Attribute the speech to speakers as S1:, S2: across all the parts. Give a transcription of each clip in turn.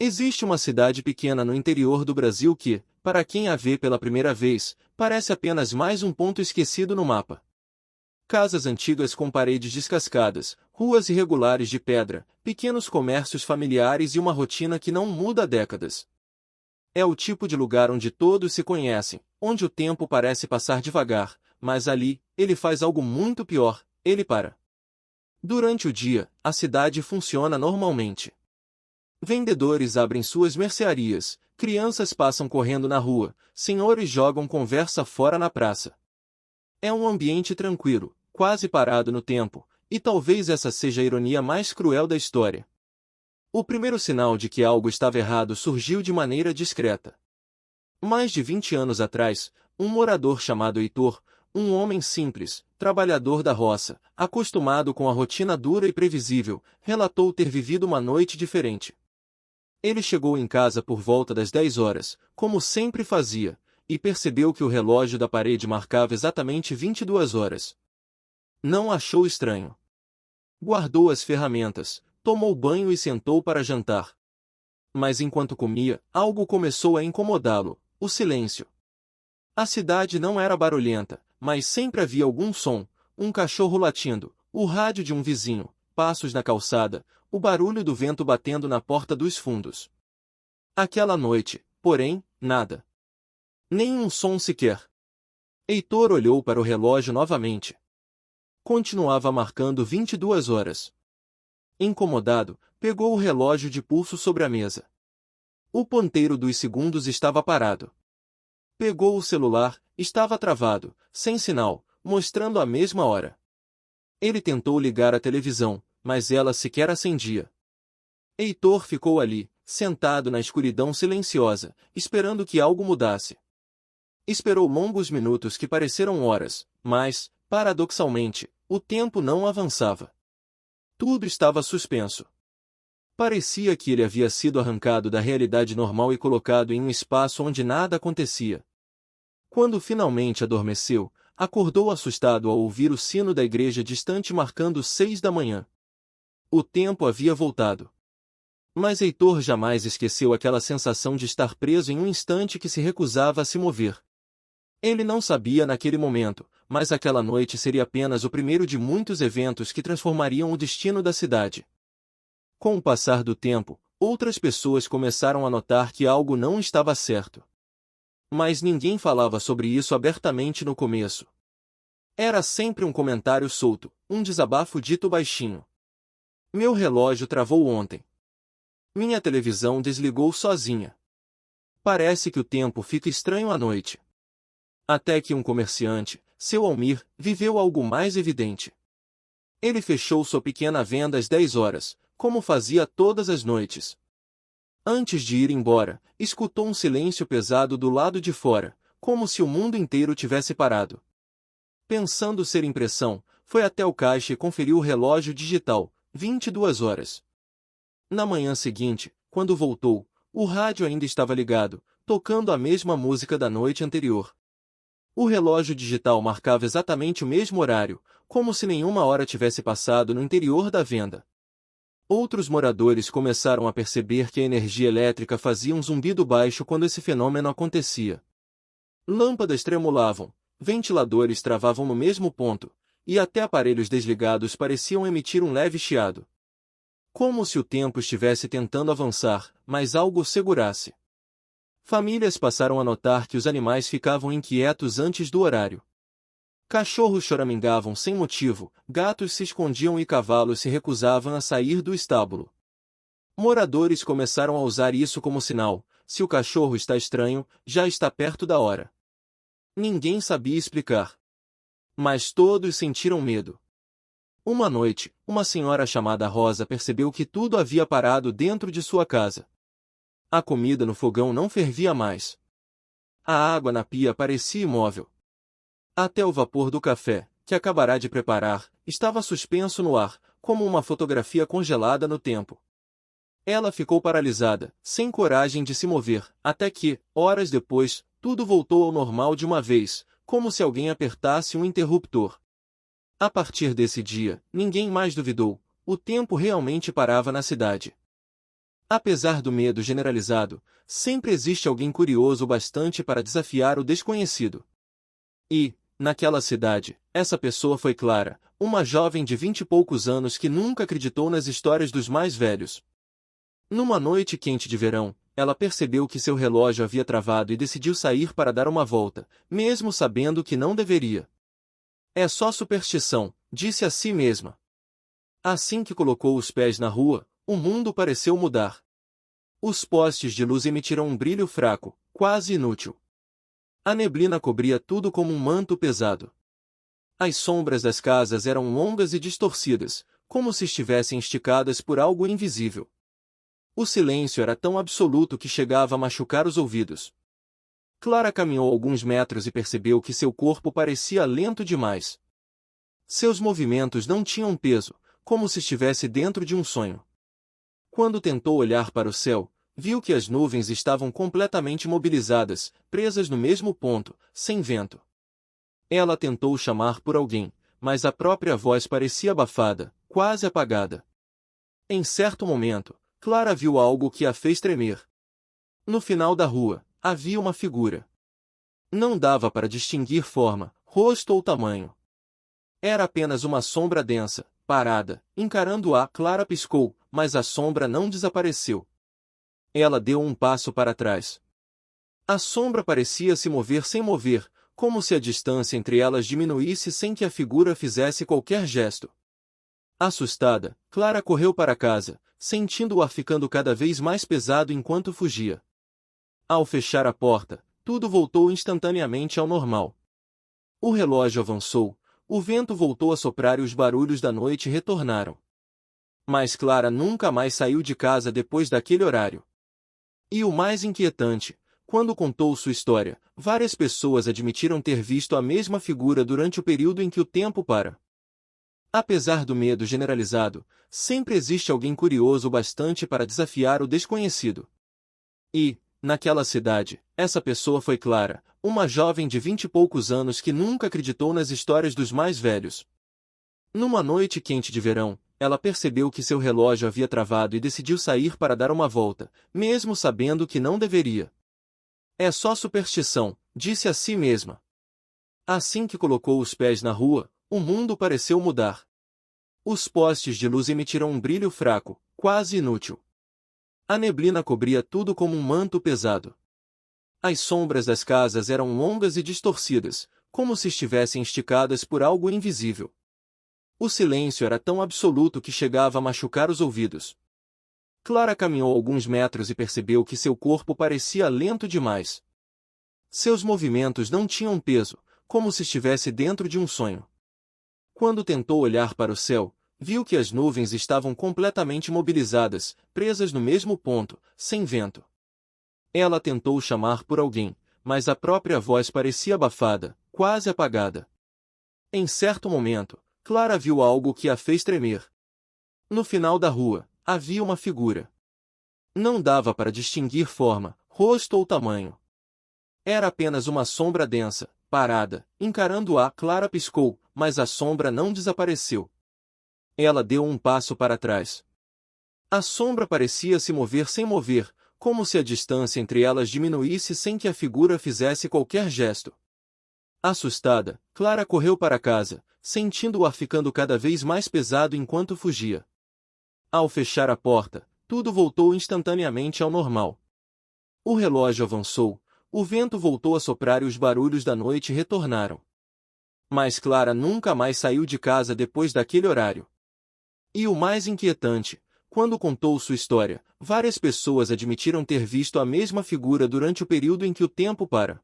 S1: Existe uma cidade pequena no interior do Brasil que, para quem a vê pela primeira vez, parece apenas mais um ponto esquecido no mapa. Casas antigas com paredes descascadas, ruas irregulares de pedra, pequenos comércios familiares e uma rotina que não muda há décadas. É o tipo de lugar onde todos se conhecem, onde o tempo parece passar devagar, mas ali, ele faz algo muito pior, ele para. Durante o dia, a cidade funciona normalmente. Vendedores abrem suas mercearias, crianças passam correndo na rua, senhores jogam conversa fora na praça. É um ambiente tranquilo, quase parado no tempo, e talvez essa seja a ironia mais cruel da história. O primeiro sinal de que algo estava errado surgiu de maneira discreta. Mais de 20 anos atrás, um morador chamado Heitor, um homem simples, trabalhador da roça, acostumado com a rotina dura e previsível, relatou ter vivido uma noite diferente. Ele chegou em casa por volta das 10 horas, como sempre fazia, e percebeu que o relógio da parede marcava exatamente 22 horas. Não achou estranho. Guardou as ferramentas, tomou banho e sentou para jantar. Mas enquanto comia, algo começou a incomodá-lo: o silêncio. A cidade não era barulhenta, mas sempre havia algum som, um cachorro latindo, o rádio de um vizinho, passos na calçada, o barulho do vento batendo na porta dos fundos. Aquela noite, porém, nada. Nenhum som sequer. Heitor olhou para o relógio novamente. Continuava marcando 22 horas. Incomodado, pegou o relógio de pulso sobre a mesa. O ponteiro dos segundos estava parado. Pegou o celular, estava travado, sem sinal, mostrando a mesma hora. Ele tentou ligar a televisão, mas ela sequer acendia. Heitor ficou ali, sentado na escuridão silenciosa, esperando que algo mudasse. Esperou longos minutos que pareceram horas, mas, paradoxalmente, o tempo não avançava. Tudo estava suspenso. Parecia que ele havia sido arrancado da realidade normal e colocado em um espaço onde nada acontecia. Quando finalmente adormeceu, acordou assustado ao ouvir o sino da igreja distante marcando 6 da manhã. O tempo havia voltado. Mas Heitor jamais esqueceu aquela sensação de estar preso em um instante que se recusava a se mover. Ele não sabia naquele momento, mas aquela noite seria apenas o primeiro de muitos eventos que transformariam o destino da cidade. Com o passar do tempo, outras pessoas começaram a notar que algo não estava certo. Mas ninguém falava sobre isso abertamente no começo. Era sempre um comentário solto, um desabafo dito baixinho. Meu relógio travou ontem. Minha televisão desligou sozinha. Parece que o tempo fica estranho à noite. Até que um comerciante, seu Almir, viveu algo mais evidente. Ele fechou sua pequena venda às 10 horas, como fazia todas as noites. Antes de ir embora, escutou um silêncio pesado do lado de fora, como se o mundo inteiro tivesse parado. Pensando ser impressão, foi até o caixa e conferiu o relógio digital, 22 horas. Na manhã seguinte, quando voltou, o rádio ainda estava ligado, tocando a mesma música da noite anterior. O relógio digital marcava exatamente o mesmo horário, como se nenhuma hora tivesse passado no interior da venda. Outros moradores começaram a perceber que a energia elétrica fazia um zumbido baixo quando esse fenômeno acontecia. Lâmpadas tremulavam, ventiladores travavam no mesmo ponto, e até aparelhos desligados pareciam emitir um leve chiado. Como se o tempo estivesse tentando avançar, mas algo o segurasse. Famílias passaram a notar que os animais ficavam inquietos antes do horário. Cachorros choramingavam sem motivo, gatos se escondiam e cavalos se recusavam a sair do estábulo. Moradores começaram a usar isso como sinal: se o cachorro está estranho, já está perto da hora. Ninguém sabia explicar. Mas todos sentiram medo. Uma noite, uma senhora chamada Rosa percebeu que tudo havia parado dentro de sua casa. A comida no fogão não fervia mais. A água na pia parecia imóvel. Até o vapor do café, que acabará de preparar, estava suspenso no ar, como uma fotografia congelada no tempo. Ela ficou paralisada, sem coragem de se mover, até que, horas depois, tudo voltou ao normal de uma vez, como se alguém apertasse um interruptor. A partir desse dia, ninguém mais duvidou, o tempo realmente parava na cidade. Apesar do medo generalizado, sempre existe alguém curioso o bastante para desafiar o desconhecido. E, naquela cidade, essa pessoa foi Clara, uma jovem de 20 e poucos anos que nunca acreditou nas histórias dos mais velhos. Numa noite quente de verão, ela percebeu que seu relógio havia travado e decidiu sair para dar uma volta, mesmo sabendo que não deveria. É só superstição, disse a si mesma. Assim que colocou os pés na rua, o mundo pareceu mudar. Os postes de luz emitiram um brilho fraco, quase inútil. A neblina cobria tudo como um manto pesado. As sombras das casas eram longas e distorcidas, como se estivessem esticadas por algo invisível. O silêncio era tão absoluto que chegava a machucar os ouvidos. Clara caminhou alguns metros e percebeu que seu corpo parecia lento demais. Seus movimentos não tinham peso, como se estivesse dentro de um sonho. Quando tentou olhar para o céu, viu que as nuvens estavam completamente mobilizadas, presas no mesmo ponto, sem vento. Ela tentou chamar por alguém, mas a própria voz parecia abafada, quase apagada. Em certo momento, Clara viu algo que a fez tremer. No final da rua, havia uma figura. Não dava para distinguir forma, rosto ou tamanho. Era apenas uma sombra densa, parada, encarando-a. Clara piscou, mas a sombra não desapareceu. Ela deu um passo para trás. A sombra parecia se mover sem mover, como se a distância entre elas diminuísse sem que a figura fizesse qualquer gesto. Assustada, Clara correu para casa, sentindo o ar ficando cada vez mais pesado enquanto fugia. Ao fechar a porta, tudo voltou instantaneamente ao normal. O relógio avançou, o vento voltou a soprar e os barulhos da noite retornaram. Mas Clara nunca mais saiu de casa depois daquele horário. E o mais inquietante, quando contou sua história, várias pessoas admitiram ter visto a mesma figura durante o período em que o tempo para. Apesar do medo generalizado, sempre existe alguém curioso o bastante para desafiar o desconhecido. E, naquela cidade, essa pessoa foi Clara, uma jovem de 20 e poucos anos que nunca acreditou nas histórias dos mais velhos. Numa noite quente de verão, ela percebeu que seu relógio havia travado e decidiu sair para dar uma volta, mesmo sabendo que não deveria. É só superstição, disse a si mesma. Assim que colocou os pés na rua, o mundo pareceu mudar. Os postes de luz emitiram um brilho fraco, quase inútil. A neblina cobria tudo como um manto pesado. As sombras das casas eram longas e distorcidas, como se estivessem esticadas por algo invisível. O silêncio era tão absoluto que chegava a machucar os ouvidos. Clara caminhou alguns metros e percebeu que seu corpo parecia lento demais. Seus movimentos não tinham peso, como se estivesse dentro de um sonho. Quando tentou olhar para o céu, viu que as nuvens estavam completamente mobilizadas, presas no mesmo ponto, sem vento. Ela tentou chamar por alguém, mas a própria voz parecia abafada, quase apagada. Em certo momento, Clara viu algo que a fez tremer. No final da rua, havia uma figura. Não dava para distinguir forma, rosto ou tamanho. Era apenas uma sombra densa, parada, encarando-a. Clara piscou, mas a sombra não desapareceu. Ela deu um passo para trás. A sombra parecia se mover sem mover, como se a distância entre elas diminuísse sem que a figura fizesse qualquer gesto. Assustada, Clara correu para casa, sentindo o ar ficando cada vez mais pesado enquanto fugia. Ao fechar a porta, tudo voltou instantaneamente ao normal. O relógio avançou, o vento voltou a soprar e os barulhos da noite retornaram. Mas Clara nunca mais saiu de casa depois daquele horário. E o mais inquietante, quando contou sua história, várias pessoas admitiram ter visto a mesma figura durante o período em que o tempo para.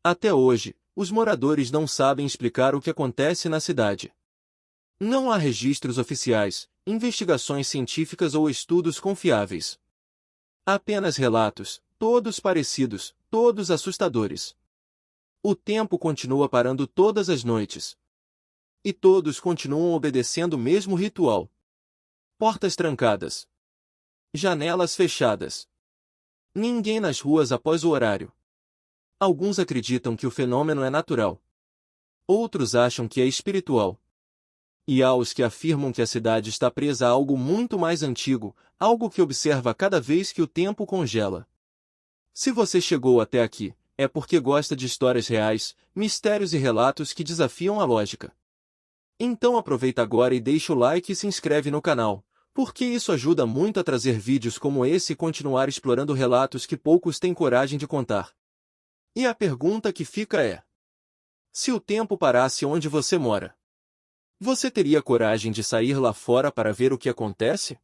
S1: Até hoje, os moradores não sabem explicar o que acontece na cidade. Não há registros oficiais, investigações científicas ou estudos confiáveis. Apenas relatos, todos parecidos, todos assustadores. O tempo continua parando todas as noites. E todos continuam obedecendo o mesmo ritual. Portas trancadas. Janelas fechadas. Ninguém nas ruas após o horário. Alguns acreditam que o fenômeno é natural. Outros acham que é espiritual. E há os que afirmam que a cidade está presa a algo muito mais antigo, algo que observa cada vez que o tempo congela. Se você chegou até aqui, é porque gosta de histórias reais, mistérios e relatos que desafiam a lógica. Então aproveita agora e deixa o like e se inscreve no canal, porque isso ajuda muito a trazer vídeos como esse e continuar explorando relatos que poucos têm coragem de contar. E a pergunta que fica é: se o tempo parasse onde você mora, você teria coragem de sair lá fora para ver o que acontece?